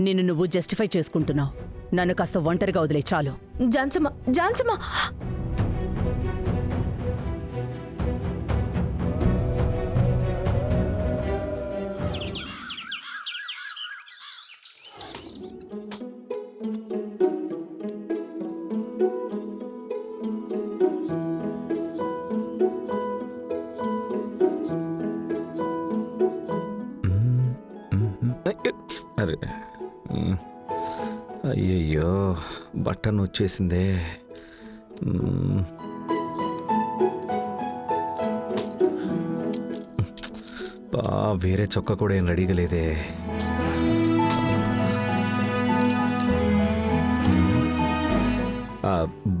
నిన్ను నువ్వు జస్టిఫై చేసుకుంటున్నావు. నన్ను కాస్త ఒంటరిగా వదిలే చాలు. జాన్సమ్మ, జాన్సమ్మ! అరే అయ్యయ్యో, బట్టన్ వచ్చేసిందే. వేరే చొక్కా కూడా ఏం రెడీగా లేదే.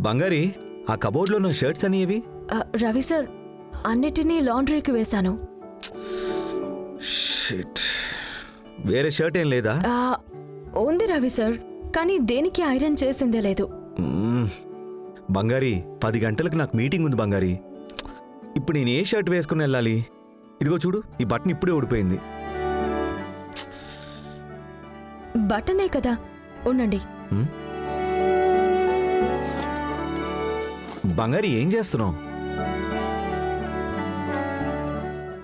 బంగారి, ఆ కబోర్డ్లో నా షర్ట్స్ అని ఏవి? రవి సార్, అన్నిటినీ లాండ్రీకి వేశాను. షిట్, వేరే షర్ట్ ఏం లేదా? ఉంది రవి సార్, కానీ దేనికి ఐరన్ చేసిందే లేదు. బంగారి, 10 గంటలకు నాకు మీటింగ్ ఉంది బంగారి. ఇప్పుడు నేను ఏ షర్ట్ వేసుకుని వెళ్ళాలి? ఇదిగో చూడు, ఈ బటన్ ఇప్పుడే ఊడిపోయింది. బటనే కదా, ఉండండి. బంగారి, ఏం చేస్తున్నావు?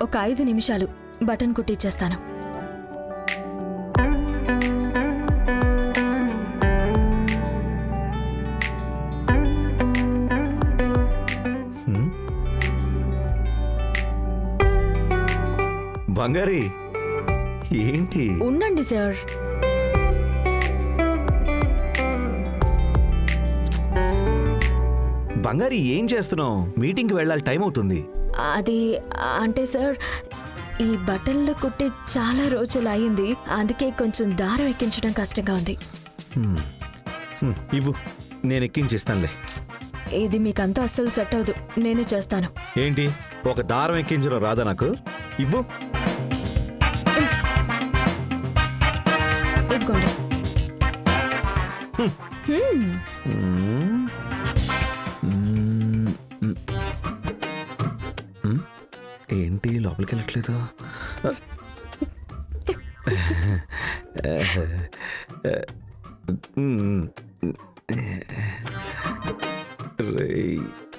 ఒక 5 నిమిషాలు బటన్ కుట్టిచ్చేస్తాను. బంగారి, ఏంటి? ఉండండి సార్. బంగారి, ఏం చేస్తున్నావు? మీటింగ్కి వెళ్ళాలి, టైం అవుతుంది. అది అంటే సార్, ఈ బట్టన్లు కుట్టి చాలా రోజులు అయింది, అందుకే కొంచెం దారం ఎక్కించడం కష్టంగా ఉంది. ఇవ్వు, నేను ఎక్కించిస్తానులే. ఇది మీకంతా అస్సలు సెట్ అవ్వదు, నేనే చేస్తాను. ఏంటి, ఒక దారం ఎక్కించడం రాదా నాకు? ఇవ్వు. ఇదిగోండి. ఏంటి, లోపలికి వెళ్ళట్లేదు?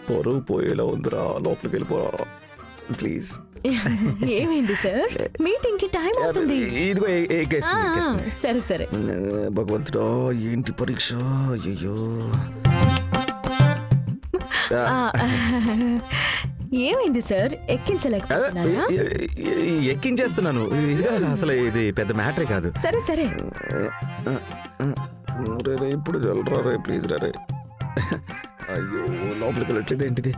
పొరుగు పోయేలా ఉందిరా, లోపలికి వెళ్ళిపోరా ప్లీజ్. ఏమైంది సార్? మీటింగ్ కి టైం అవుతుంది. ఇదిగో సరే సరే. భగవంతుడా, ఏంటి పరీక్ష? అయ్యో, ఏమైంది సార్? ఎక్కించలేకపోతున్నారా? ఎక్కించేస్తున్నాను. ఇదిగా, అసలు ఇది పెద్ద మ్యాటరే కాదు. సరే సరే. ఇప్పుడు చల్లరా రే, ప్లీజ్ రే. అయ్యో, లోపలికి వెళ్ళట్లేదు ఏంటిది?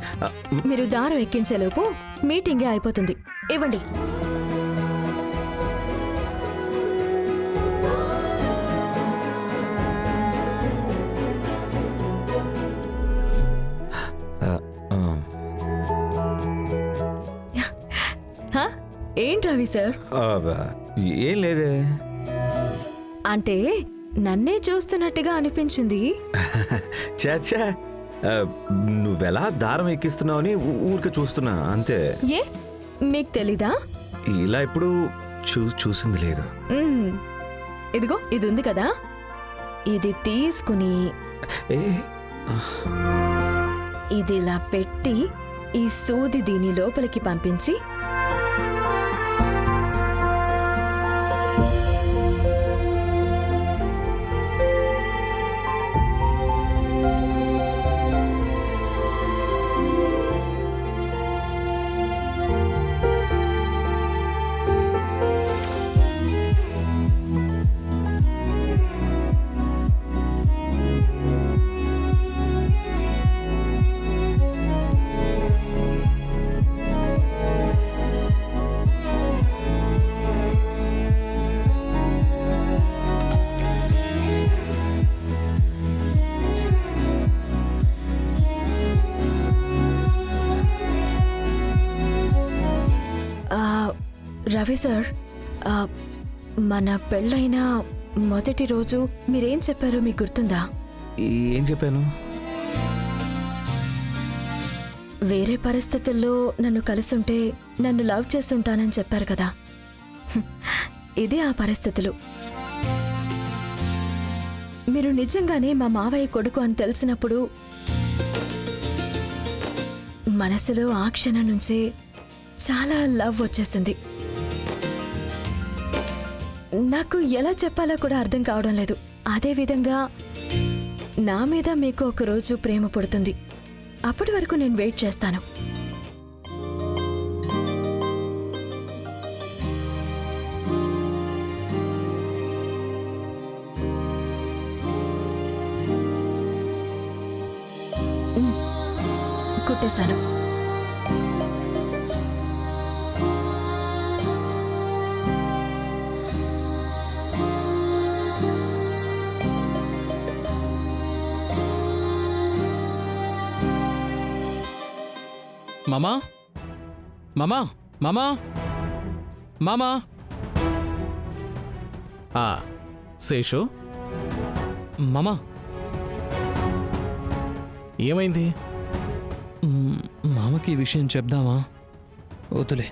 మీరు దారం ఎక్కించేలోపు మీటింగే అయిపోతుంది. ఇవ్వండి. ఏంటి రవి సార్? ఏం లేదే. అంటే నన్నే చూస్తున్నట్టుగా అనిపించింది. చాచా, నువ్వెలా దారం ఎక్కిస్తున్నావని ఊరికే చూస్తున్నా అంతే. ఏ, మీకు తెలీదా? ఇలా ఇప్పుడు చూసింది లేదు. ఇదిగో, ఇది ఉంది కదా, ఇది తీసుకుని ఇది ఇలా పెట్టి ఈ సూది దీని లోపలికి పంపించి రవి సార్, మన పెళ్ళైన మొదటి రోజు మీరేం చెప్పారో మీకు గుర్తుందా? ఏం చెప్పాను? వేరే పరిస్థితుల్లో నన్ను కలిసుంటే నన్ను లవ్ చేస్తుంటానని చెప్పారు కదా. ఇదే ఆ పరిస్థితులు. మీరు నిజంగానే మా మావయ్య కొడుకు అని తెలిసినప్పుడు మనసులో ఆ క్షణం నుంచే చాలా లవ్ వచ్చేసింది. నాకు ఎలా చెప్పాలో కూడా అర్థం కావడం లేదు. అదే విధంగా నా మీద మీకు ఒకరోజు ప్రేమ పుడుతుంది. అప్పటి వరకు నేను వెయిట్ చేస్తాను. కుట్టేశాను. మామా మామా మామా మామా శేషు, మామా ఏమైంది? మామకి ఈ విషయం చెప్దామా? వద్దులే,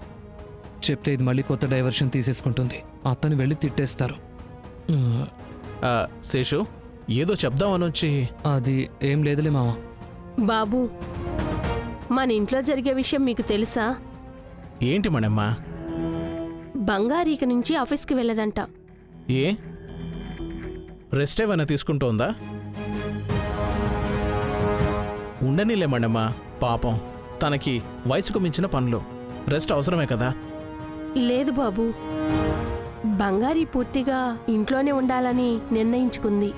చెప్తే ఇది మళ్ళీ కొత్త డైవర్షన్ తీసేసుకుంటుంది. అతను వెళ్ళి తిట్టేస్తారు. శేషు, ఏదో చెప్దామనొచ్చి. అది ఏం లేదులే మామా. బాబు, మన ఇంట్లో జరిగే విషయం మీకు తెలుసా? ఏంటి మణమ్మా? బంగారు ఇక నుంచి ఆఫీస్కి వెళ్ళదంట. ఏ రెస్ట్ ఏమైనా తీసుకుంటోందా? ఉండనిలే మణమ్మా, పాపం తనకి వయసుకు మించిన పనులు. రెస్ట్ అవసరమే కదా. లేదు బాబు, బంగారి పూర్తిగా ఇంట్లోనే ఉండాలని నిర్ణయించుకుంది.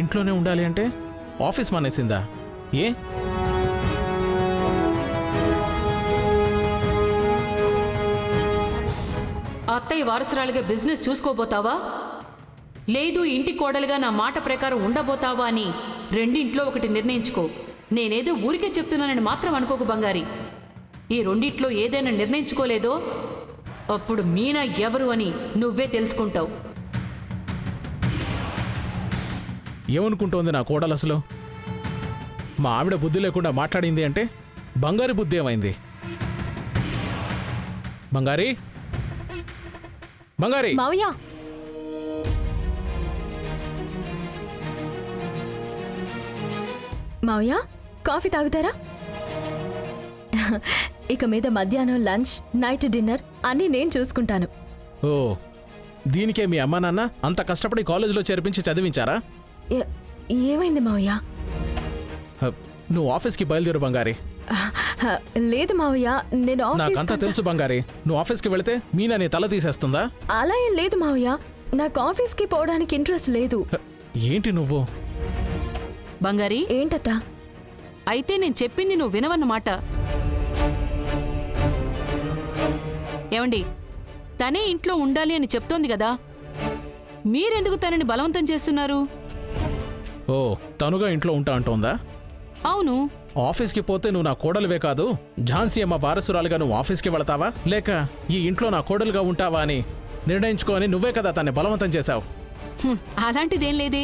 ఇంట్లోనే ఉండాలి అంటే ఆఫీస్ మానేసిందా? ఏ అత్తయ్య వారసురాలిగా బిజినెస్ చూసుకోబోతావా, లేదు ఇంటి కోడలుగా నా మాట ప్రకారం ఉండబోతావా అని రెండింట్లో ఒకటి నిర్ణయించుకో. నేనేదో ఊరికే చెప్తున్నానని మాత్రం అనుకోకు బంగారి. ఈ రెండిట్లో ఏదైనా నిర్ణయించుకోలేదో అప్పుడు మీనా ఎవరు అని నువ్వే తెలుసుకుంటావు. ఏమనుకుంటోంది నా కోడలు అసలు? మా ఆవిడ బుద్ధి లేకుండా మాట్లాడింది అంటే బంగారి బుద్ధి ఏమైంది? బంగారి, బంగారి, మావయ్య, మావయ్య కాఫీ తాగుతారా? ఇక మీద మధ్యాహ్నం లంచ్, నైట్ డిన్నర్ అన్నీ నేను చూసుకుంటాను. ఓ, దీనికే మీ అమ్మా నాన్న అంత కష్టపడి కాలేజీలో చేర్పించి చదివించారా? ఏమైంది మావయ్య? నువ్వు ఆఫీస్కి బయలుదేరు బంగారి. లేదు మావయ్య, నేను నాకంతా తెలుసు బంగారి. నువ్వు ఆఫీస్కి వెళితే మీనా నీ తల తీసేస్తుందా? అలా ఏం లేదు మావయ్య, నాకు ఆఫీస్కి పోవడానికి ఇంట్రెస్ట్ లేదు. ఏంటి నువ్వు? బంగారి, ఏంటత్తా? అయితే నేను చెప్పింది నువ్వు వినవన్నమాట. ఏమండి, తనే ఇంట్లో ఉండాలి అని చెప్తోంది కదా, మీరెందుకు తనని బలవంతం చేస్తున్నారు? ఓ, తనుగా ఇంట్లో ఉంటా అంటోందా? అవును. ఆఫీస్కి పోతే నువ్వు నా కోడలువే కాదు, ఝాన్సీ అమ్మ వారసురాలుగా నువ్వు ఆఫీస్కి వెళతావా, లేక ఈ ఇంట్లో నా కోడలుగా ఉంటావా అని నిర్ణయించుకోని నువ్వే కదా తన్ని బలవంతం చేశావు. అలాంటిదేం లేదే.